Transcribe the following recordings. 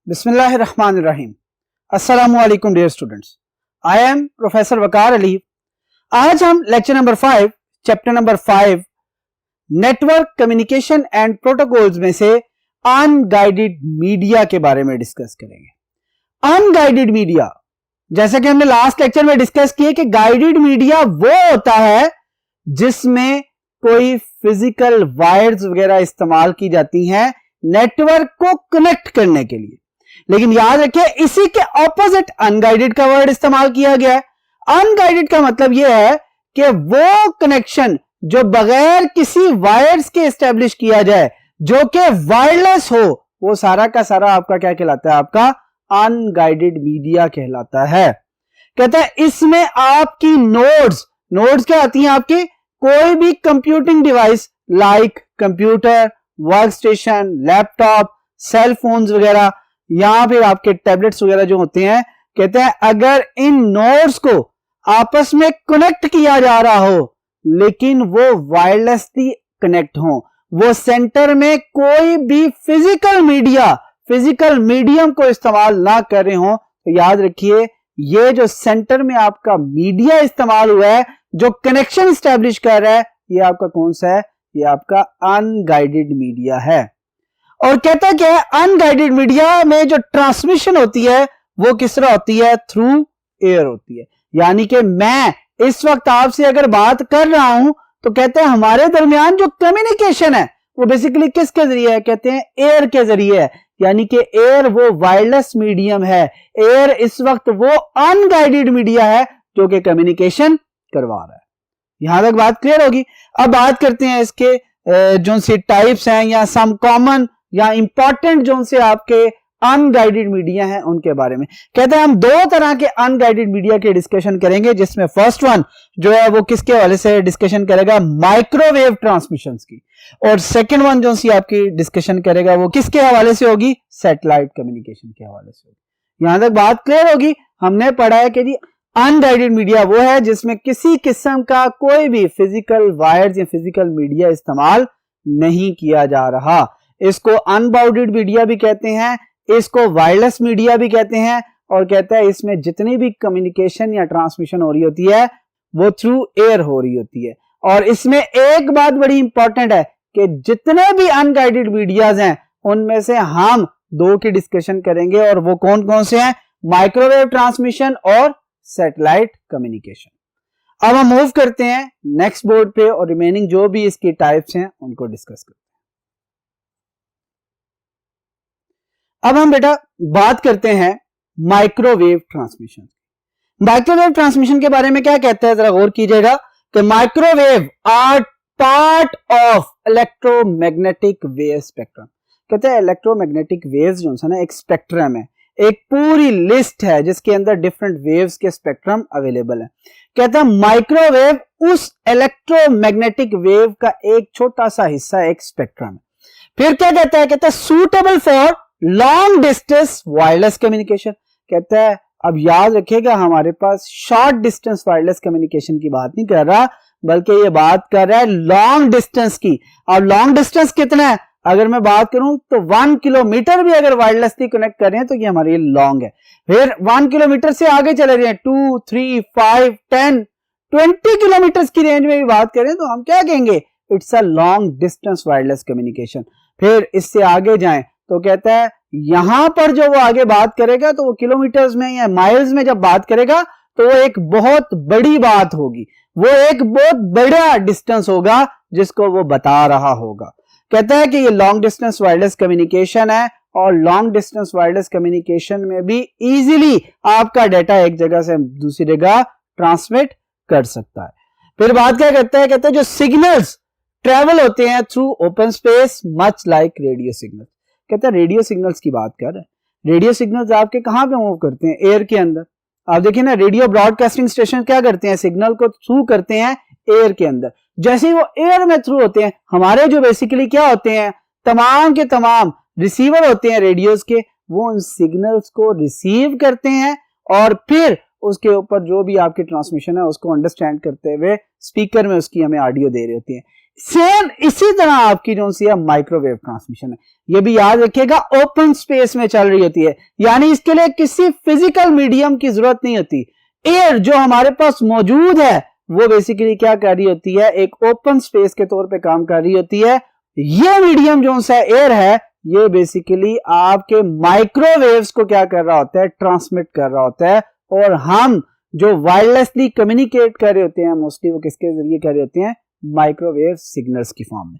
बिस्मिल्लाहिर्रहमानिर्रहीम। अस्सलामु अलैकुम dear students, I am professor Waqar Ali. आज हम lecture number 5 chapter number 5 network communication and protocols में से अनगाइडेड मीडिया के बारे में डिस्कस करेंगे। अनगाइडेड मीडिया, जैसा कि हमने लास्ट लेक्चर में डिस्कस किया कि गाइडेड मीडिया वो होता है जिसमें कोई फिजिकल वायर्स वगैरह इस्तेमाल की जाती हैं नेटवर्क को कनेक्ट करने के लिए। लेकिन याद रखिए इसी के ऑपोजिट अनगाइडेड का वर्ड इस्तेमाल किया गया है। अनगाइडेड का मतलब यह है कि वो कनेक्शन जो बगैर किसी वायर्स के एस्टेब्लिश किया जाए, जो कि वायरलेस हो, वो सारा का सारा आपका क्या कहलाता है? आपका अनगाइडेड मीडिया कहलाता है। कहता है इसमें आपकी नोड्स क्या आती हैं? आपकी कोई भी computing device like computer, work station, laptop, cell phones वगैरह, यहां फिर आपके टैबलेट्स वगैरह जो होते हैं, कहते हैं अगर इन नोड्स को आपस में कनेक्ट किया जा रहा हो लेकिन वो वायरलेसली कनेक्ट हो, वो सेंटर में कोई भी फिजिकल मीडियम को इस्तेमाल ना कर रहे हो, तो याद रखिए ये जो सेंटर में आपका मीडिया इस्तेमाल हुआ है, जो कनेक्शन स्टैब्लिश कर रहा है, ये आपका कौन सा है? ये आपका अनगाइडेड मीडिया है। और कहता क्या है? अनगाइडेड मीडिया में जो ट्रांसमिशन होती है वो किस तरह होती है? थ्रू एयर होती है। यानी कि मैं इस वक्त आपसे अगर बात कर रहा हूं तो कहते हैं हमारे दरमियान जो कम्युनिकेशन है वो बेसिकली किसके जरिए है? कहते हैं एयर के जरिए है। यानी कि एयर वो वायरलेस मीडियम है। एयर इस वक्त वो अनगाइडेड मीडिया है जो कि कम्युनिकेशन करवा रहा है। यहां तक बात क्लियर होगी। अब बात करते हैं इसके जो से टाइप्स हैं या सम कॉमन या इंपॉर्टेंट जो से आपके अनगाइडेड मीडिया हैं उनके बारे में। कहते हैं हम दो तरह के अनगाइडेड मीडिया के डिस्कशन करेंगे, जिसमें फर्स्ट वन जो है वो किसके हवाले से डिस्कशन करेगा? माइक्रोवेव ट्रांसमिशंस की। और सेकंड वन जो सी आपकी डिस्कशन करेगा वो किसके हवाले से होगी? सैटेलाइट कम्युनिकेशन के हवाले से होगी। यहां तक बात क्लियर होगी। हमने पढ़ा है कि जी अनगाइडेड मीडिया वो है जिसमें किसी किस्म का कोई भी फिजिकल वायर्स या फिजिकल मीडिया इस्तेमाल नहीं किया जा रहा। इसको अनबाउंडेड मीडिया भी कहते हैं, इसको वायरलेस मीडिया भी कहते हैं। और कहता है इसमें जितनी भी कम्युनिकेशन या ट्रांसमिशन हो रही होती है वो थ्रू एयर हो रही होती है। और इसमें एक बात बड़ी इंपॉर्टेंट है कि जितने भी अनगाइडेड मीडियाज हैं उनमें से हम दो की डिस्कशन करेंगे, और वो कौन कौन से हैं? माइक्रोवेव ट्रांसमिशन और सैटेलाइट कम्युनिकेशन। अब हम मूव करते हैं नेक्स्ट बोर्ड पे और रिमेनिंग जो भी इसकी टाइप्स हैं उनको डिस्कस करते हैं। अब हम बेटा बात करते हैं माइक्रोवेव ट्रांसमिशन। माइक्रोवेव ट्रांसमिशन के बारे में क्या कहता है? जरा गौर कीजिएगा कि microwave are part of electromagnetic wave spectrum. कहते हैं इलेक्ट्रोमैग्नेटिक वेव्स जो है ना एक स्पेक्ट्रम है, एक पूरी लिस्ट है जिसके अंदर डिफरेंट वेव्स के स्पेक्ट्रम अवेलेबल है। कहता है माइक्रोवेव उस इलेक्ट्रोमैग्नेटिक वेव का एक छोटा सा हिस्सा, एक स्पेक्ट्रम है। फिर क्या कहता है? कहता है suitable for long distance wireless communication. कहता है अब याद रखिएगा हमारे पास शॉर्ट डिस्टेंस वायरलेस कम्युनिकेशन की बात नहीं कर रहा, बल्कि ये बात कर रहा है लॉन्ग डिस्टेंस की। अब लॉन्ग डिस्टेंस कितना है? अगर मैं बात करूं तो 1 किलोमीटर भी अगर वायरलेसली कनेक्ट कर रहे हैं तो ये हमारे लिए लॉन्ग है। फिर 1 किलोमीटर से आगे चले रहे हैं, 2, 3, 5, 10, 20 किलोमीटर की रेंज में भी बात करें तो हम क्या कहेंगे? It's a long distance wireless communication. फिर इससे आगे जाएं तो कहता है यहां पर जो वो आगे बात करेगा तो वो किलोमीटर्स में या माइल्स में जब बात करेगा तो वो एक बहुत बड़ी बात होगी, वो एक बहुत बड़ा डिस्टेंस होगा जिसको वो बता रहा होगा। कहता है कि ये लॉन्ग डिस्टेंस वायरलेस कम्युनिकेशन है, और लॉन्ग डिस्टेंस वायरलेस कम्युनिकेशन में भी इजीली आपका डाटा एक जगह से दूसरी जगह ट्रांसमिट कर सकता है। फिर बात क्या करता है? कहता है जो सिग्नल्स ट्रेवल होते हैं through open space much like radio signal. कहता है रेडियो सिग्नल्स की बात कर रहे हैं। रेडियो सिग्नल्स आपके कहां पे मूव करते हैं? एयर के अंदर। आप देखिए ना रेडियो ब्रॉडकास्टिंग स्टेशन क्या करते हैं? सिग्नल को थ्रू करते हैं एयर के अंदर। जैसे ही वो एयर में थ्रू होते हैं, हमारे जो बेसिकली क्या होते हैं, तमाम के तमाम रिसीवर होते हैं रेडियोस के, वो उन सिग्नल्स को रिसीव करते हैं और फिर उसके ऊपर जो भी आपकी ट्रांसमिशन है उसको अंडरस्टैंड करते हुए स्पीकर में उसकी हमें ऑडियो दे रही होती है। सेम इसी तरह आपकी जो सी है माइक्रोवेव ट्रांसमिशन है, ये भी याद रखिएगा ओपन स्पेस में चल रही होती है, यानी इसके लिए किसी फिजिकल मीडियम की जरूरत नहीं होती। एयर जो हमारे पास मौजूद है वो बेसिकली क्या कर रही होती है, एक ओपन स्पेस के तौर पे काम कर रही होती है। ये मीडियम जो सा एयर है ये बेसिकली आपके माइक्रोवेव्स को क्या कर रहा होता है, ट्रांसमिट कर रहा होता है। और हम जो वायरलेसली कम्युनिकेट कर रहे होते हैं मोस्टली वो किसके जरिए कर रहे होते हैं, माइक्रोवेव सिग्नल्स की फॉर्म में।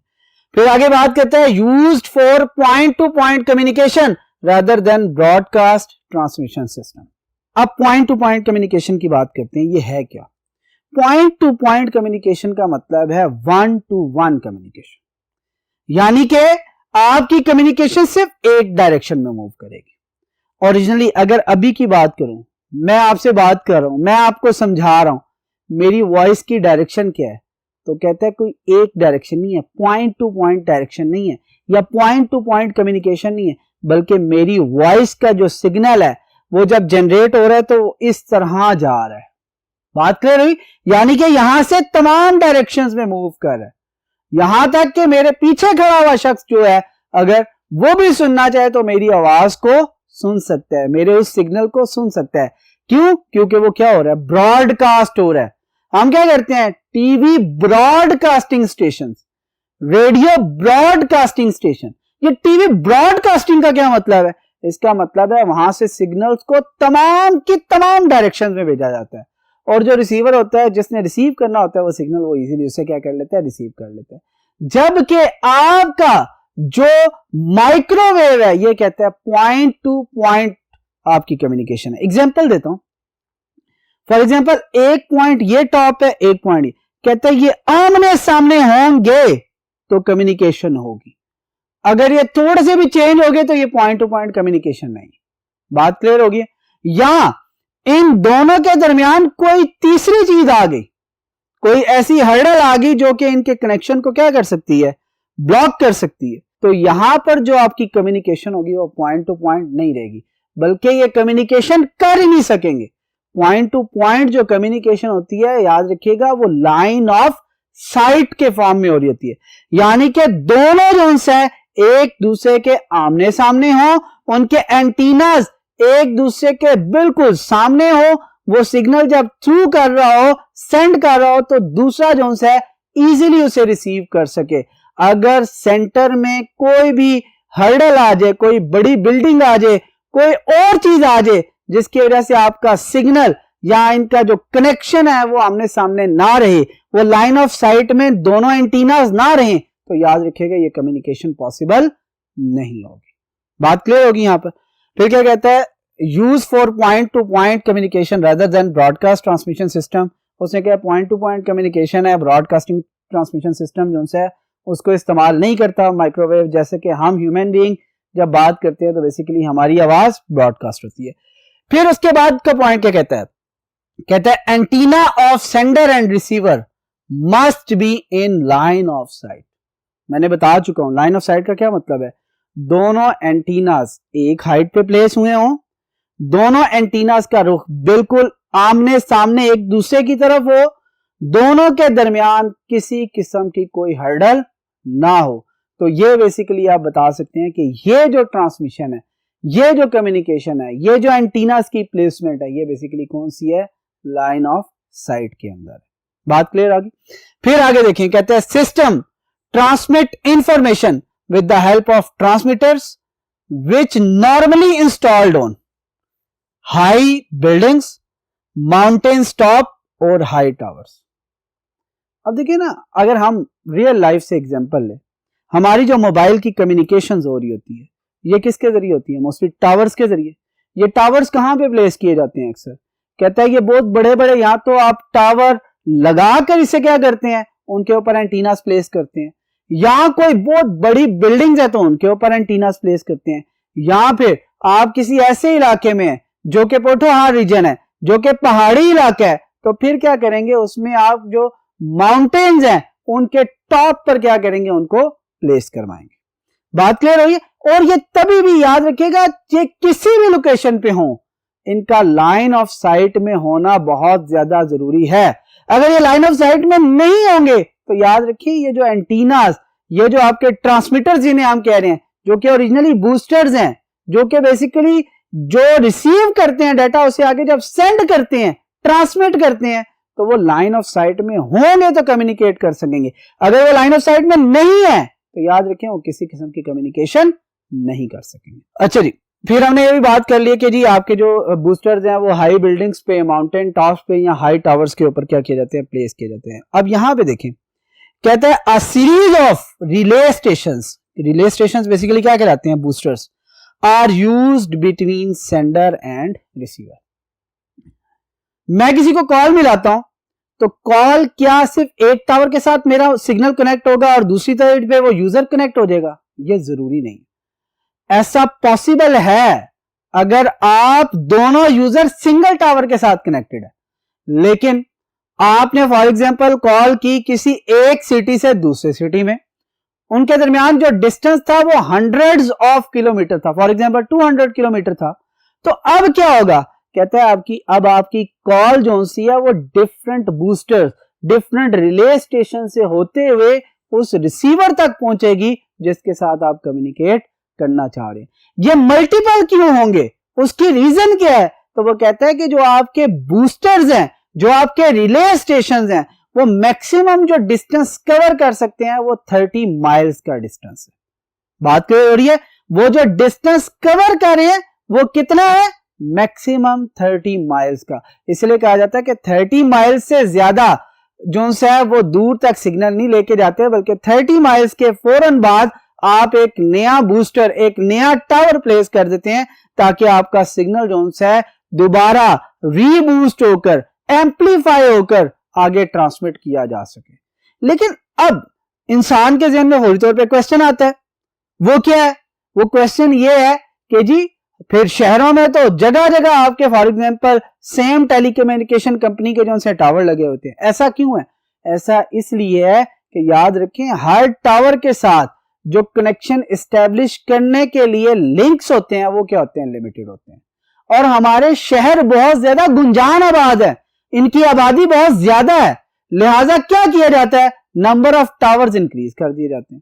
फिर आगे बात करते हैं used for point two point communication rather than broadcast transmission system. अब पॉइंट टू पॉइंट कम्युनिकेशन की बात करते हैं, ये है क्या? पॉइंट टू पॉइंट कम्युनिकेशन का मतलब है वन टू वन कम्युनिकेशन, यानी कि आपकी कम्युनिकेशन सिर्फ एक डायरेक्शन में मूव करेगी। ओरिजिनली अगर अभी की बात करूं, मैं आपसे बात कर रहा हूं, मैं आपको समझा रहा हूं, मेरी वॉइस की डायरेक्शन क्या है, तो कहता है कोई एक डायरेक्शन नहीं है, पॉइंट टू पॉइंट डायरेक्शन नहीं है, या पॉइंट टू पॉइंट कम्युनिकेशन नहीं है, बल्कि मेरी वॉइस का जो सिग्नल है वो जब जनरेट हो रहा है तो इस तरह जा रहा है। बात क्लियर हुई? यानी कि यहां से तमाम डायरेक्शंस में मूव कर रहा है, यहां तक कि मेरे पीछे खड़ा हुआ शख्स जो है अगर वो भी सुनना चाहे तो मेरी आवाज को सुन सकता है, मेरे उस सिग्नल को सुन सकता है। क्यों? क्योंकि वो क्या हो रहा है, ब्रॉडकास्ट हो रहा है। हम क्या करते हैं, TV broadcasting station, radio broadcasting station. ये टीवी ब्रॉडकास्टिंग का क्या मतलब है? इसका मतलब है वहां से सिग्नल्स को तमाम की तमाम डायरेक्शन में भेजा जाता है, और जो रिसीवर होता है जिसने रिसीव करना होता है वो सिग्नल वो इजीली उसे क्या कर लेता है, रिसीव कर लेता है। जबकि आपका जो माइक्रोवेव है ये कहता है पॉइंट टू पॉइंट आपकी कम्युनिकेशन है। एग्जांपल देता हूं, फॉर एग्जांपल एक पॉइंट ये टॉप है, एक पॉइंट ये, कहता है ये आमने सामने होंगे तो कम्युनिकेशन होगी, अगर ये थोड़े से भी चेंज हो गए तो ये पॉइंट टू पॉइंट कम्युनिकेशन नहीं। बात क्लियर होगी? या इन दोनों के दरमियान कोई तीसरी चीज आ गई, कोई ऐसी हर्डल आ गई जो कि इनके कनेक्शन को क्या कर सकती है, ब्लॉक कर सकती है, तो यहां पर जो आपकी कम्युनिकेशन होगी वो पॉइंट टू पॉइंट नहीं रहेगी, बल्कि ये कम्युनिकेशन कर ही नहीं सकेंगे। पॉइंट टू पॉइंट जो कम्युनिकेशन होती है याद रखिएगा वो लाइन ऑफ साइट के फॉर्म में हो रही होती है, यानी कि दोनों जो है एक दूसरे के आमने सामने हो, उनके एंटीनास एक दूसरे के बिल्कुल सामने हो, वो सिग्नल जब थ्रू कर रहा हो, सेंड कर रहा हो, तो दूसरा जो है इजीली उसे रिसीव कर सके। अगर सेंटर में कोई भी हर्डल आ जाए, कोई बड़ी बिल्डिंग आ जाए, कोई और चीज आ जाए जिसकी वजह से आपका सिग्नल या इनका जो कनेक्शन है वो आमने सामने ना रहे, वो लाइन ऑफ साइट में दोनों एंटीनास ना रहे, तो याद रखिएगा ये कम्युनिकेशन पॉसिबल नहीं होगी। बात क्लियर होगी यहां पर? फिर क्या कहता है, use for point two point communication rather than broadcast transmission system. उसने क्या पॉइंट टू पॉइंट कम्युनिकेशन है, ब्रॉडकास्टिंग ट्रांसमिशन सिस्टम जो है उसको इस्तेमाल नहीं करता माइक्रोवेव। जैसे कि हम ह्यूमन बीइंग जब बात करते हैं तो बेसिकली हमारी आवाज ब्रॉडकास्ट होती है। फिर उसके बाद का पॉइंट क्या कहता है, कहता है antenna of sender and receiver must be in line of site. मैंने बता चुका हूं लाइन ऑफ साइट का क्या मतलब है, दोनों एंटीनास एक हाइट पे प्लेस हुए हों, दोनों एंटीनास का रुख बिल्कुल आमने सामने एक दूसरे की तरफ हो, दोनों के दरमियान किसी किस्म की कोई हर्डल ना हो, तो ये बेसिकली आप बता सकते हैं कि ये जो ट्रांसमिशन है, ये जो कम्युनिकेशन है, ये जो एंटीनास की प्लेसमेंट है, ये बेसिकली कौन सी है, लाइन ऑफ साइट के अंदर। बात क्लियर आ गई? फिर आगे देखें, कहते हैं system transmit information with the help of transmitters which normally installed on high buildings, mountains top और high towers। अब देखिए ना, अगर हम रियल लाइफ से एग्जांपल लें, हमारी जो मोबाइल की कम्युनिकेशंस हो रही होती है ये किसके जरिए होती है, मोस्टली टावर्स के जरिए। ये टावर्स कहां पे प्लेस किए जाते हैं अक्सर, कहता है ये बहुत बड़े बड़े, यहां तो आप टावर लगाकर इसे क्या करते हैं, उनके ऊपर एंटीनास प्लेस करते हैं, यहां कोई बहुत बड़ी बिल्डिंग्स है तो उनके ऊपर एंटीनास प्लेस करते हैं, यहां फिर आप किसी ऐसे इलाके में है जो कि पोठोहार रीजन है, जो कि पहाड़ी इलाका है, तो फिर क्या करेंगे, उसमें आप जो माउंटेन्स हैं उनके टॉप पर क्या करेंगे, उनको प्लेस करवाएंगे। बात क्लियर हुई? और ये तभी भी याद रखिएगा, ये किसी भी लोकेशन पे हो, इनका लाइन ऑफ साइट में होना बहुत ज्यादा जरूरी है। अगर ये लाइन ऑफ साइट में नहीं होंगे तो याद रखिए ये जो एंटीनास, ये जो आपके ट्रांसमीटर्स जिन्हें हम कह रहे हैं, जो कि ओरिजिनली बूस्टर्स हैं, जो कि बेसिकली जो रिसीव करते हैं डाटा उसे आगे जब सेंड करते हैं, ट्रांसमिट करते हैं, तो वो लाइन ऑफ साइट में होंगे तो कम्युनिकेट कर सकेंगे। अगर वो लाइन ऑफ साइट में नहीं है तो याद रखें वो किसी किस्म की कम्युनिकेशन नहीं कर सकेंगे। अच्छा जी, फिर हमने ये भी बात कर ली कि जी आपके जो बूस्टर्स हैं वो हाई बिल्डिंग्स पे, माउंटेन टॉप्स पे या हाई टावर्स के ऊपर क्या किए जाते हैं, प्लेस किए जाते हैं। अब यहां पे देखें, कहता है a series of relay stations, relay stations basically क्या कहलाते हैं, boosters, are used between sender and receiver. मैं किसी को कॉल मिलाता हूं तो कॉल क्या सिर्फ एक टावर के साथ मेरा सिग्नल कनेक्ट होगा और दूसरी तरफ पे वो यूजर कनेक्ट हो जाएगा? ये जरूरी नहीं। ऐसा पॉसिबल है अगर आप दोनों यूजर सिंगल टावर के साथ कनेक्टेड है, लेकिन आपने फॉर एग्जांपल कॉल की किसी एक सिटी से दूसरे सिटी में, उनके दरमियान जो डिस्टेंस था वो हंड्रेड्स ऑफ किलोमीटर था, फॉर एग्जांपल 200 किलोमीटर था, तो अब क्या होगा, कहता है अब आपकी कॉल जो सी है वो different boosters, different relay station से होते हुए उस रिसीवर तक पहुंचेगी जिसके साथ आप कम्युनिकेट करना चाह रहे हैं। ये मल्टीपल क्यों होंगे, उसकी रीजन क्या है? तो वो कहता है कि जो आपके बूस्टर्स हैं, जो आपके रिले स्टेशन हैं, वो मैक्सिमम जो डिस्टेंस कवर कर सकते हैं वो 30 माइल्स का डिस्टेंस है। बात क्लियर हो रही है? वो जो डिस्टेंस कवर कर रहे हैं वो कितना है, मैक्सिमम 30 माइल्स का। इसलिए कहा जाता है कि 30 माइल्स से ज्यादा जो है वो दूर तक सिग्नल नहीं लेके जाते, बल्कि 30 माइल्स के फौरन बाद आप एक नया बूस्टर, एक नया टावर प्लेस कर देते हैं ताकि आपका सिग्नल जो है दोबारा रीबूस्ट होकर, एम्पलीफाई होकर आगे ट्रांसमिट किया जा सके। लेकिन अब इंसान के जहन में फौरी तौर पे क्वेश्चन आता है, वो क्या है? वो क्वेश्चन ये है कि जी फिर शहरों में तो जगह जगह आपके for example same telecommunication company के जो से टावर लगे होते हैं, ऐसा क्यों है? ऐसा इसलिए है कि याद रखें हर टावर के साथ जो कनेक्शन एस्टेब्लिश करने के लिए लिंक्स होते हैं वो क्या होते हैं, लिमिटेड होते हैं। और हमारे शहर बहुत ज्यादा गुंजान आबाद है, इनकी आबादी बहुत ज्यादा है, लिहाजा क्या किया जाता है, नंबर ऑफ टावर्स इंक्रीज कर दिए जाते हैं।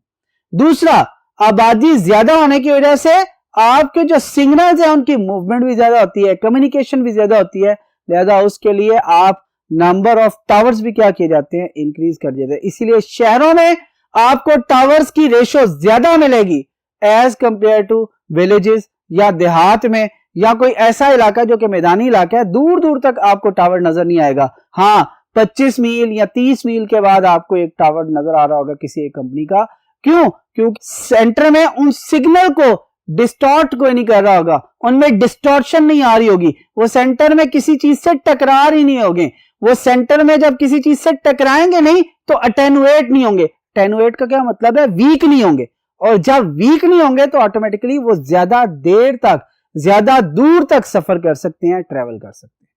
दूसरा, आबादी ज्यादा होने की वजह से आपके जो सिग्नल्स हैं उनकी मूवमेंट भी ज्यादा होती है, कम्युनिकेशन भी ज्यादा होती है, लिहाजा उसके लिए आप नंबर ऑफ टावर्स भी क्या किए जाते हैं, इंक्रीज कर दिए जाते हैं। इसीलिए शहरों में आपको टावर्स की रेशो ज्यादा मिलेगी एज कंपेयर टू विलेजेस या देहात में या कोई ऐसा इलाका जो कि मैदानी इलाका है, दूर दूर तक आपको टावर नजर नहीं आएगा। हाँ, 25 मील या 30 मील के बाद आपको एक टावर नजर आ रहा होगा किसी एक कंपनी का। क्यों? क्योंकि सेंटर में उन सिग्नल को डिस्टॉर्ट कोई नहीं कर रहा होगा, उनमें डिस्टॉर्शन नहीं आ रही होगी, वो सेंटर में किसी चीज से टकरा ही नहीं होंगे। वो सेंटर में जब किसी चीज से टकराएंगे नहीं तो अटेनुएट नहीं होंगे। अटेनुएट का क्या मतलब है, वीक नहीं होंगे। और जब वीक नहीं होंगे तो ऑटोमेटिकली वो ज्यादा देर तक, ज्यादा दूर तक सफर कर सकते हैं, ट्रेवल कर सकते हैं।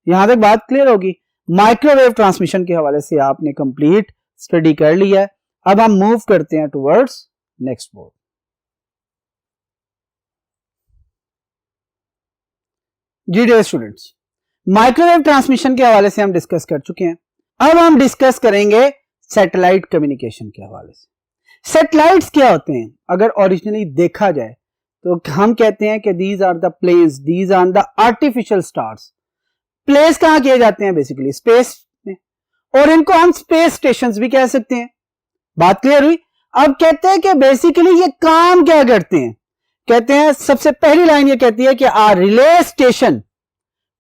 यहां तक बात क्लियर होगी। माइक्रोवेव ट्रांसमिशन के हवाले से आपने कंप्लीट स्टडी कर लिया है। अब हम मूव करते हैं टुवर्ड्स नेक्स्ट बोर्ड। जी डियर स्टूडेंट्स, माइक्रोवेव ट्रांसमिशन के हवाले से हम डिस्कस कर चुके हैं। अब हम डिस्कस करेंगे सैटेलाइट कम्युनिकेशन के हवाले से। सैटेलाइट्स क्या होते हैं? अगर ओरिजिनली देखा जाए तो हम कहते हैं कि these are the planes, these are the artificial stars. Place कहां किए जाते हैं? बेसिकली स्पेस में, और इनको हम स्पेस स्टेशंस भी कह सकते हैं। बात क्लियर हुई? अब कहते हैं कि बेसिकली ये काम क्या करते हैं। कहते हैं, सबसे पहली लाइन ये कहती है कि a relay station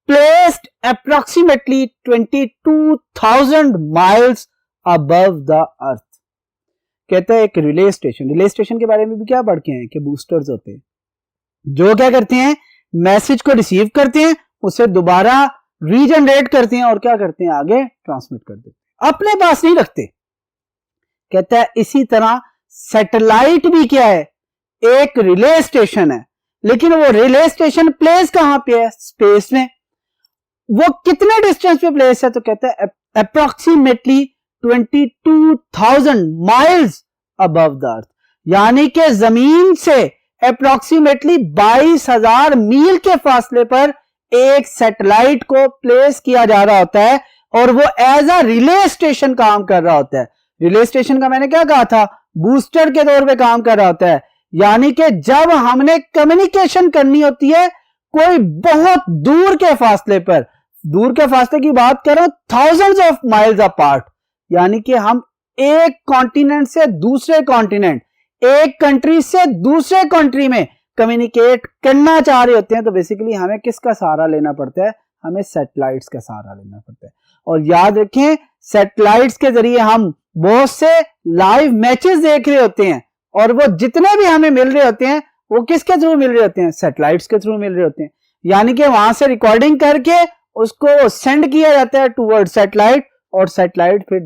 placed approximately 22,000 miles above the earth. कहता है एक रिले स्टेशन के बारे में भी क्या पढ़ के हैं कि बूस्टर्स होते हैं जो क्या करते हैं, मैसेज को रिसीव करते हैं, उसे दोबारा रीजनरेट करते हैं और क्या करते हैं, आगे ट्रांसमिट कर देते हैं, अपने पास नहीं रखते। कहता है इसी तरह सैटेलाइट भी क्या है, एक रिले स्टेशन है, लेकिन वो रिले स्टेशन प्लेस कहां पे है? स्पेस में। वो कितने डिस्टेंस पे प्लेस है? तो कहता है अप्रोक्सीमेटली 22,000 माइल्स अबव द अर्थ, यानी कि जमीन से अप्रोक्सीमेटली 22,000 मील के फासले पर एक सैटेलाइट को प्लेस किया जा रहा होता है और वो एज अ रिले स्टेशन काम कर रहा होता है। रिले स्टेशन का मैंने क्या कहा था, बूस्टर के तौर पे काम कर रहा होता है। यानी कि जब हमने कम्युनिकेशन करनी होती है कोई बहुत दूर के फासले पर, दूर के फासले की बात कर रहा हूं थाउजेंड्स ऑफ माइल्स अपार्ट, यानी कि हम एक कॉन्टिनेंट से दूसरे कॉन्टिनेंट, एक कंट्री से दूसरे कंट्री में कम्युनिकेट करना चाह रहे होते हैं, तो बेसिकली हमें किसका सहारा लेना पड़ता है, हमें सैटेलाइट्स का सहारा लेना पड़ता है। और याद रखें सैटेलाइट्स के जरिए हम बहुत से लाइव मैचेस देख रहे होते हैं, और वो जितने भी हमें मिल रहे होते हैं वो किसके थ्रू मिल रहे होते हैं, सैटेलाइट्स के थ्रू मिल रहे होते हैं। यानी कि वहां से रिकॉर्डिंग करके उसको सेंड किया जाता है टूवर्ड सैटेलाइट, और सैटेलाइट फिर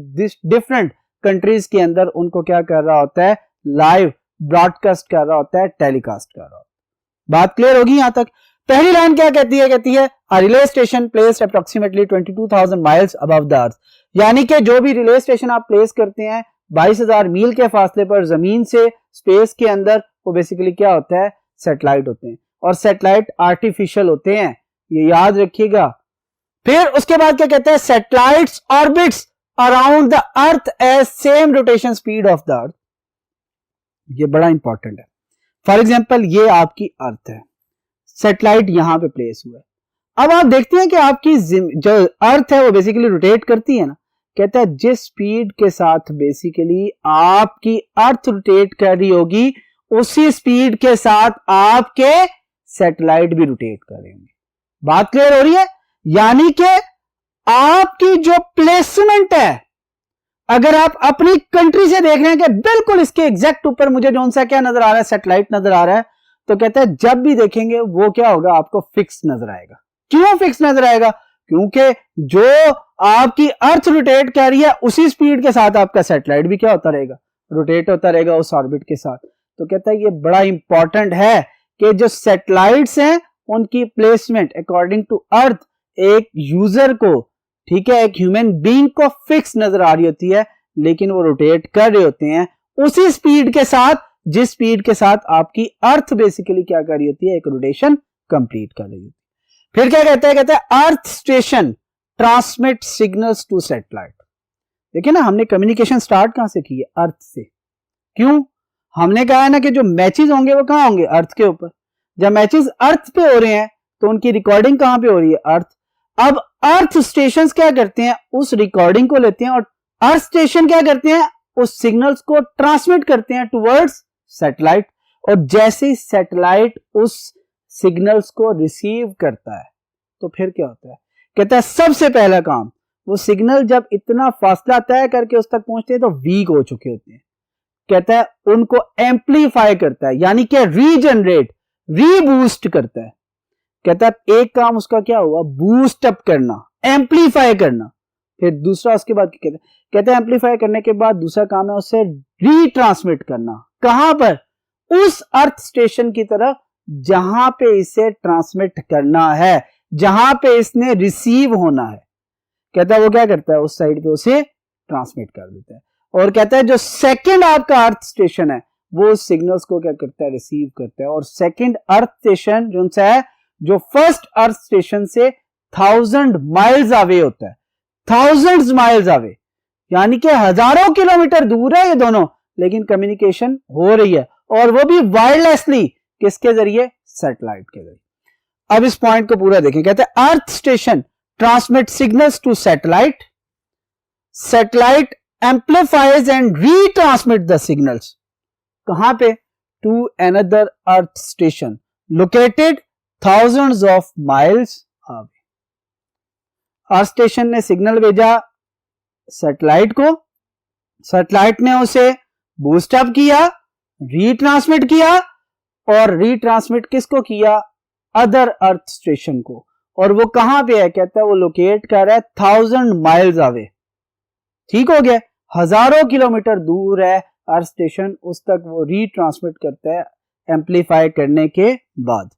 डिफरेंट कंट्रीज के अंदर उनको क्या कर रहा होता है, लाइव ब्रॉडकास्ट कर रहा होता है, टेलीकास्ट कर रहा होता है। बात क्लियर होगी यहां तक। पहली लाइन क्या कहती है, कहती है अ relay station placed approximately 22,000 miles above the अर्थ। यानी कि जो भी रिले स्टेशन आप प्लेस करते हैं 22,000 मील के फासले पर जमीन से स्पेस के अंदर, वो बेसिकली क्या होता है, सैटेलाइट होते हैं। और सैटेलाइट आर्टिफिशियल होते हैं, ये याद रखिएगा। फिर उसके बाद क्या कहता है, satellites orbits around the earth as same rotation speed of the earth. ये बड़ा इंपॉर्टेंट है। फॉर एग्जांपल ये आपकी अर्थ है, सैटेलाइट यहां पे प्लेस हुआ है। अब आप देखते हैं कि आपकी जो अर्थ है वो बेसिकली रोटेट करती है ना, कहता है जिस स्पीड के साथ बेसिकली आपकी अर्थ रोटेट कर रही होगी उसी स्पीड के साथ आपके सैटेलाइट भी रोटेट कर रहे होंगे। बात क्लियर हो रही है। यानी कि आपकी जो प्लेसमेंट है, अगर आप अपनी कंट्री से देख रहे हैं कि बिल्कुल इसके एग्जैक्ट ऊपर मुझे जो सा क्या नजर आ रहा है, सैटेलाइट नजर आ रहा है, तो कहता है जब भी देखेंगे वो क्या होगा, आपको फिक्स नजर आएगा। क्यों फिक्स नजर आएगा, क्योंकि जो आपकी अर्थ रोटेट कर रही है उसी स्पीड के साथ आपका सैटेलाइट भी क्या होता रहेगा, रोटेट होता रहेगा उस ऑर्बिट के साथ। तो कहता है ये बड़ा इंपॉर्टेंट है कि जो सैटेलाइट्स हैं उनकी प्लेसमेंट अकॉर्डिंग टू अर्थ एक यूजर को, ठीक है, एक ह्यूमन बीइंग को फिक्स नजर आ रही होती है, लेकिन वो रोटेट कर रहे होते हैं उसी स्पीड के साथ जिस स्पीड के साथ आपकी अर्थ बेसिकली क्या कर रही होती है, एक रोटेशन कंप्लीट कर रही होती है। फिर क्या कहता है, कहता है earth station transmit signals to satellite. देखिए ना, हमने कम्युनिकेशन स्टार्ट कहां से की है, अर्थ से। क्यों, हमने कहा है ना कि जो मैचेस होंगे वो कहां होंगे, अर्थ के ऊपर। जब मैचेस अर्थ पे हो रहे हैं तो उनकी रिकॉर्डिंग कहां पे हो रही है, अर्थ। अब अर्थ स्टेशन क्या करते हैं, उस रिकॉर्डिंग को लेते हैं और अर्थ स्टेशन क्या करते हैं, उस सिग्नल्स को ट्रांसमिट करते हैं टुवर्ड्स सैटेलाइट। और जैसे ही सैटेलाइट उस सिग्नल्स को रिसीव करता है तो फिर क्या होता है, कहता है सबसे पहला काम, वो सिग्नल जब इतना फासला तय करके उस तक पहुंचते हैं तो वीक हो चुके होते हैं, कहता है उनको एम्पलीफाई करता है, यानी कि रीजनरेट, रीबूस्ट करता है। कहता है एक काम उसका क्या हुआ, बूस्ट अप करना, एम्पलीफाई करना। फिर दूसरा उसके बाद कहता है एम्पलीफाई करने के बाद दूसरा काम है उसे रीट्रांसमिट करना। कहां पर, उस अर्थ स्टेशन की तरफ जहां पे इसे ट्रांसमिट करना है, जहां पे इसने रिसीव होना है। कहता है वो क्या करता है, उस साइड पे उसे ट्रांसमिट कर देता है। और कहता है जो सेकंड आपका अर्थ स्टेशन है वो सिग्नल्स को क्या करता है, रिसीव करता है। और सेकंड अर्थ स्टेशन जो है, जो फर्स्ट अर्थ स्टेशन से 1000 माइल्स अवे होता है, थाउजेंड्स माइल्स अवे, यानी कि हजारों किलोमीटर दूर है ये दोनों, लेकिन कम्युनिकेशन हो रही है, और वो भी वायरलेसली, किसके जरिए, सैटेलाइट के जरिए। अब इस पॉइंट को पूरा देखें, कहते हैं earth station transmit signals to satellite, satellite amplifies and retransmit the signals. कहां पे, to another earth station located thousands of miles away. Earth station ने सिग्नल भेजा सैटेलाइट को, सैटेलाइट ने उसे बूस्ट अप किया, रीट्रांसमिट किया, और रीट्रांसमिट किसको किया, अदर अर्थ स्टेशन को। और वो कहां पे है, कहता है वो लोकेट कर रहा है 1000 माइल्स अवे। ठीक हो गया, हजारों किलोमीटर दूर है अर्थ स्टेशन, उस तक वो रीट्रांसमिट करता है एम्पलीफाई करने के बाद।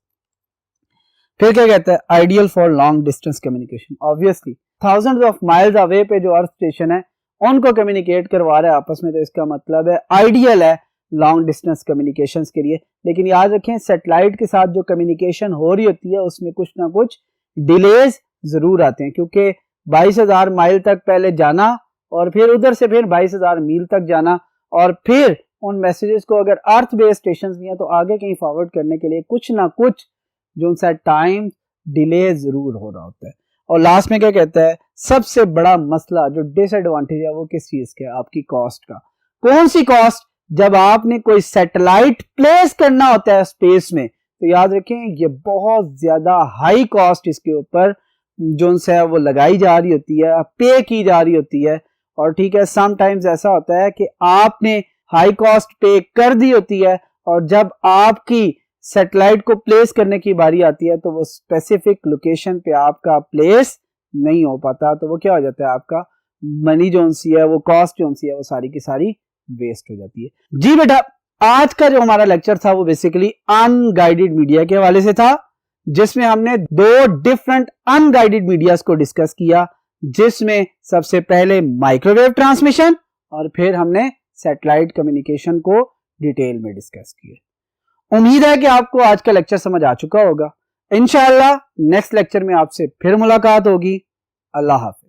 फिर क्या कहता है, ideal for long distance communication. Obviously thousands of miles away पे जो अर्थ स्टेशन है उनको कम्युनिकेट करवा रहा है आपस में, तो इसका मतलब है आइडियल है लॉन्ग डिस्टेंस कम्युनिकेशंस के लिए। लेकिन याद रखें सैटेलाइट के साथ जो कम्युनिकेशन हो रही होती है उसमें कुछ ना कुछ डिलेज जरूर आते हैं, क्योंकि 22,000 माइल तक पहले जाना और फिर उधर से फिर 22,000 मील तक जाना, और फिर उन मैसेजेस को अगर अर्थ बेस्ड स्टेशन भी हैं तो आगे कहीं फॉरवर्ड करने के लिए कुछ ना कुछ जो उनसा टाइम डिले जरूर हो रहा होता है। और लास्ट में क्या कहता है, सबसे बड़ा मसला जो डिसएडवांटेज है वो किस चीज का, आपकी कॉस्ट का। कौन सी कॉस्ट? जब आपने कोई सैटेलाइट प्लेस करना होता है स्पेस में, तो याद रखें ये बहुत ज्यादा हाई कॉस्ट इसके ऊपर जो उनसे वो लगाई जा रही होती है, पे की जा रही होती है। और ठीक है, समटाइम्स ऐसा होता है कि आपने हाई कॉस्ट पे कर दी होती है, और जब आपकी सैटेलाइट को प्लेस करने की बारी आती है तो वो स्पेसिफिक लोकेशन पे आपका प्लेस नहीं हो पाता, तो वो क्या हो जाता है, आपका मनी जो सी है, वो कॉस्ट जो सी है, वो सारी की सारी वेस्ट हो जाती है। जी बेटा, आज का जो हमारा लेक्चर था वो बेसिकली अनगाइडेड मीडिया के हवाले से था, जिसमें हमने 2 डिफरेंट अनगाइडेड मीडियाज को डिस्कस किया, जिसमें सबसे पहले माइक्रोवेव ट्रांसमिशन और फिर हमने सैटेलाइट कम्युनिकेशन को डिटेल में डिस्कस किया। उम्मीद है कि आपको आज का लेक्चर समझ आ चुका होगा। इंशाअल्लाह नेक्स्ट लेक्चर में आपसे फिर मुलाकात होगी। अल्लाह हाफ़िज़।